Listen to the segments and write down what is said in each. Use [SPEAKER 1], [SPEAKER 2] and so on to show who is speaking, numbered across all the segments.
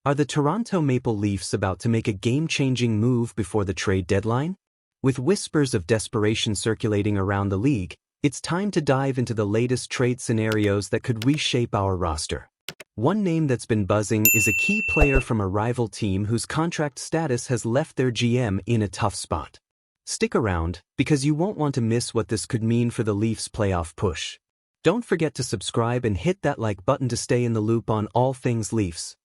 [SPEAKER 1] Are the Toronto Maple Leafs about to make a game-changing move before the trade deadline? With whispers of desperation circulating around the league, it's time to dive into the latest trade scenarios that could reshape our roster. One name that's been buzzing is a key player from a rival team whose contract status has left their GM in a tough spot. Stick around, because you won't want to miss what this could mean for the Leafs' playoff push. Don't forget to subscribe and hit that like button to stay in the loop on all things Leafs.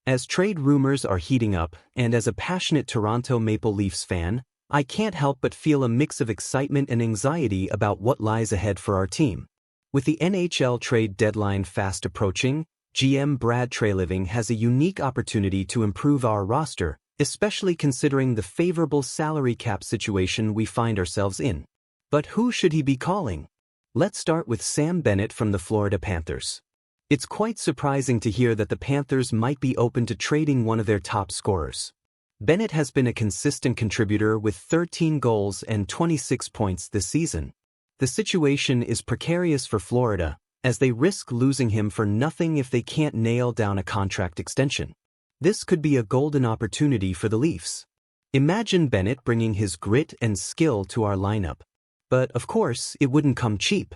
[SPEAKER 1] As trade rumors are heating up, and as a passionate Toronto Maple Leafs fan, I can't help but feel a mix of excitement and anxiety about what lies ahead for our team. With the NHL trade deadline fast approaching, GM Brad Treliving has a unique opportunity to improve our roster, especially considering the favorable salary cap situation we find ourselves in. But who should he be calling? Let's start with Sam Bennett from the Florida Panthers. It's quite surprising to hear that the Panthers might be open to trading one of their top scorers. Bennett has been a consistent contributor with 13 goals and 26 points this season. The situation is precarious for Florida, as they risk losing him for nothing if they can't nail down a contract extension. This could be a golden opportunity for the Leafs. Imagine Bennett bringing his grit and skill to our lineup. But of course, it wouldn't come cheap.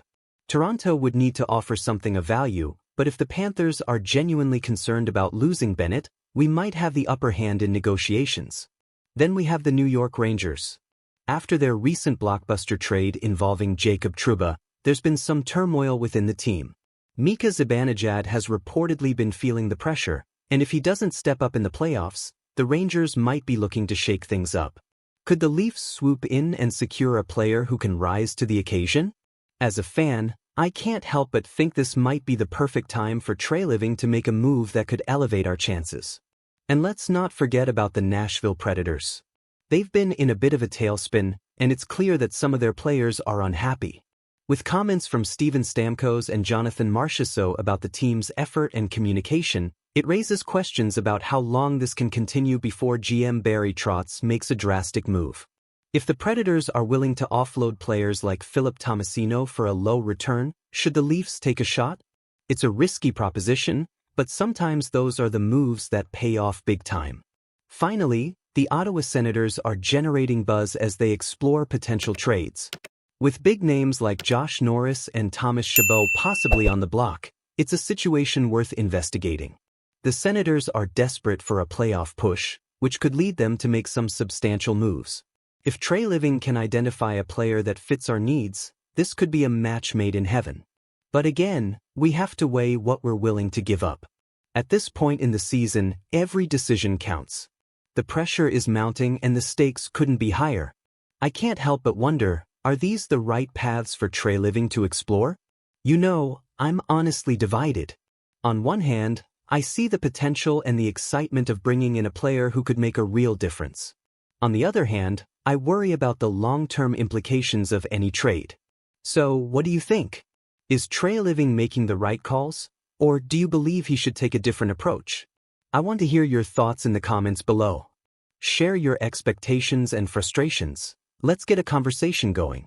[SPEAKER 1] Toronto would need to offer something of value, but if the Panthers are genuinely concerned about losing Bennett, we might have the upper hand in negotiations. Then we have the New York Rangers. After their recent blockbuster trade involving Jacob Trouba, there's been some turmoil within the team. Mika Zibanejad has reportedly been feeling the pressure, and if he doesn't step up in the playoffs, the Rangers might be looking to shake things up. Could the Leafs swoop in and secure a player who can rise to the occasion? As a fan, I can't help but think this might be the perfect time for Treliving to make a move that could elevate our chances. And let's not forget about the Nashville Predators. They've been in a bit of a tailspin, and it's clear that some of their players are unhappy. With comments from Steven Stamkos and Jonathan Marchessault about the team's effort and communication, it raises questions about how long this can continue before GM Barry Trotz makes a drastic move. If the Predators are willing to offload players like Philip Tomasino for a low return, should the Leafs take a shot? It's a risky proposition, but sometimes those are the moves that pay off big time. Finally, the Ottawa Senators are generating buzz as they explore potential trades. With big names like Josh Norris and Thomas Chabot possibly on the block, it's a situation worth investigating. The Senators are desperate for a playoff push, which could lead them to make some substantial moves. If Treliving can identify a player that fits our needs, this could be a match made in heaven. But again, we have to weigh what we're willing to give up. At this point in the season, every decision counts. The pressure is mounting and the stakes couldn't be higher. I can't help but wonder, are these the right paths for Treliving to explore? You know, I'm honestly divided. On one hand, I see the potential and the excitement of bringing in a player who could make a real difference. On the other hand, I worry about the long-term implications of any trade. So, what do you think? Is Treliving making the right calls, or do you believe he should take a different approach? I want to hear your thoughts in the comments below. Share your expectations and frustrations. Let's get a conversation going.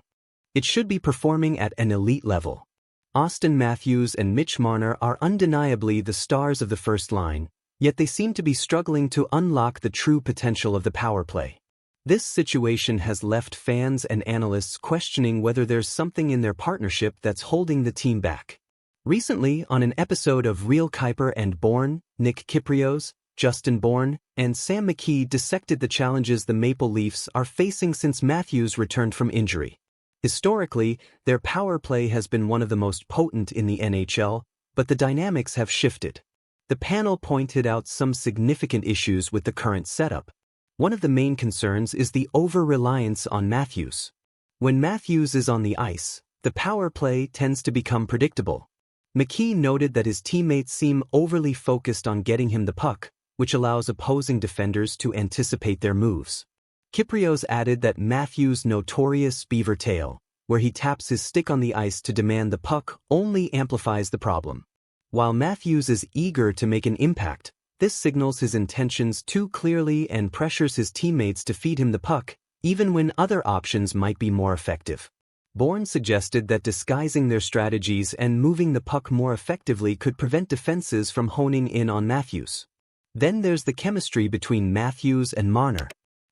[SPEAKER 1] It should be performing at an elite level. Auston Matthews and Mitch Marner are undeniably the stars of the first line, yet they seem to be struggling to unlock the true potential of the power play. This situation has left fans and analysts questioning whether there's something in their partnership that's holding the team back. Recently, on an episode of Real Kuiper and Bourne, Nick Kypreos, Justin Bourne, and Sam McKee dissected the challenges the Maple Leafs are facing since Matthews returned from injury. Historically, their power play has been one of the most potent in the NHL, but the dynamics have shifted. The panel pointed out some significant issues with the current setup. One of the main concerns is the over-reliance on Matthews. When Matthews is on the ice, the power play tends to become predictable. McKee noted that his teammates seem overly focused on getting him the puck, which allows opposing defenders to anticipate their moves. Kypreos added that Matthews' notorious beaver tail, where he taps his stick on the ice to demand the puck, only amplifies the problem. While Matthews is eager to make an impact, this signals his intentions too clearly and pressures his teammates to feed him the puck, even when other options might be more effective. Bourne suggested that disguising their strategies and moving the puck more effectively could prevent defenses from honing in on Matthews. Then there's the chemistry between Matthews and Marner.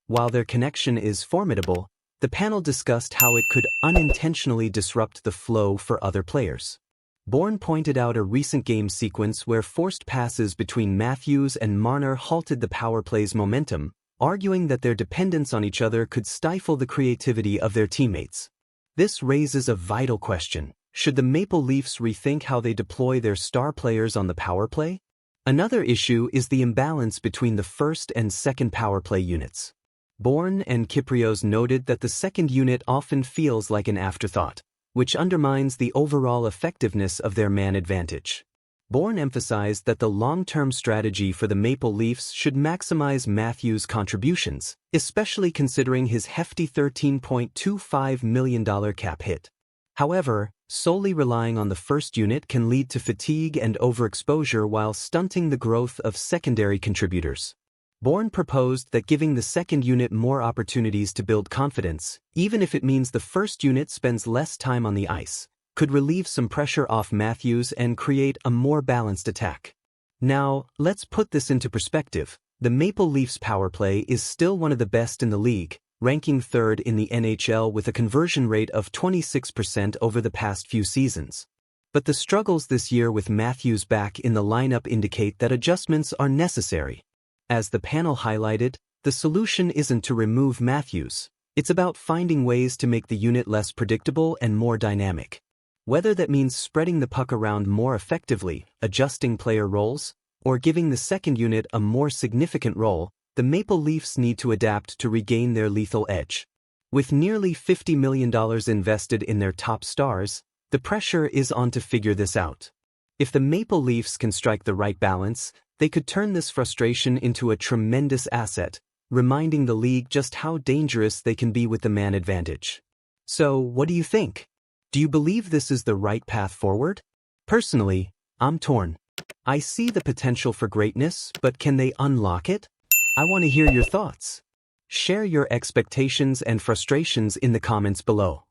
[SPEAKER 1] While their connection is formidable, the panel discussed how it could unintentionally disrupt the flow for other players. Bourne pointed out a recent game sequence where forced passes between Matthews and Marner halted the power play's momentum, arguing that their dependence on each other could stifle the creativity of their teammates. This raises a vital question. Should the Maple Leafs rethink how they deploy their star players on the power play? Another issue is the imbalance between the first and second power play units. Bourne and Kyprios noted that the second unit often feels like an afterthought, which undermines the overall effectiveness of their man advantage. Bourne emphasized that the long-term strategy for the Maple Leafs should maximize Matthews' contributions, especially considering his hefty $13.25 million cap hit. However, solely relying on the first unit can lead to fatigue and overexposure while stunting the growth of secondary contributors. Bourne proposed that giving the second unit more opportunities to build confidence, even if it means the first unit spends less time on the ice, could relieve some pressure off Matthews and create a more balanced attack. Now, let's put this into perspective. The Maple Leafs power play is still one of the best in the league, ranking third in the NHL with a conversion rate of 26% over the past few seasons. But the struggles this year with Matthews back in the lineup indicate that adjustments are necessary. As the panel highlighted, the solution isn't to remove Matthews. It's about finding ways to make the unit less predictable and more dynamic. Whether that means spreading the puck around more effectively, adjusting player roles, or giving the second unit a more significant role, the Maple Leafs need to adapt to regain their lethal edge. With nearly $50 million invested in their top stars, the pressure is on to figure this out. If the Maple Leafs can strike the right balance, they could turn this frustration into a tremendous asset, reminding the league just how dangerous they can be with the man advantage. So, what do you think? Do you believe this is the right path forward? Personally, I'm torn. I see the potential for greatness, but can they unlock it? I want to hear your thoughts. Share your expectations and frustrations in the comments below.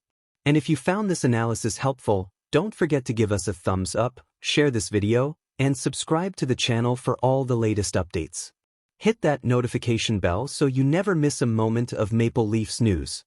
[SPEAKER 1] And if you found this analysis helpful, don't forget to give us a thumbs up, share this video, and subscribe to the channel for all the latest updates. Hit that notification bell so you never miss a moment of Maple Leafs news.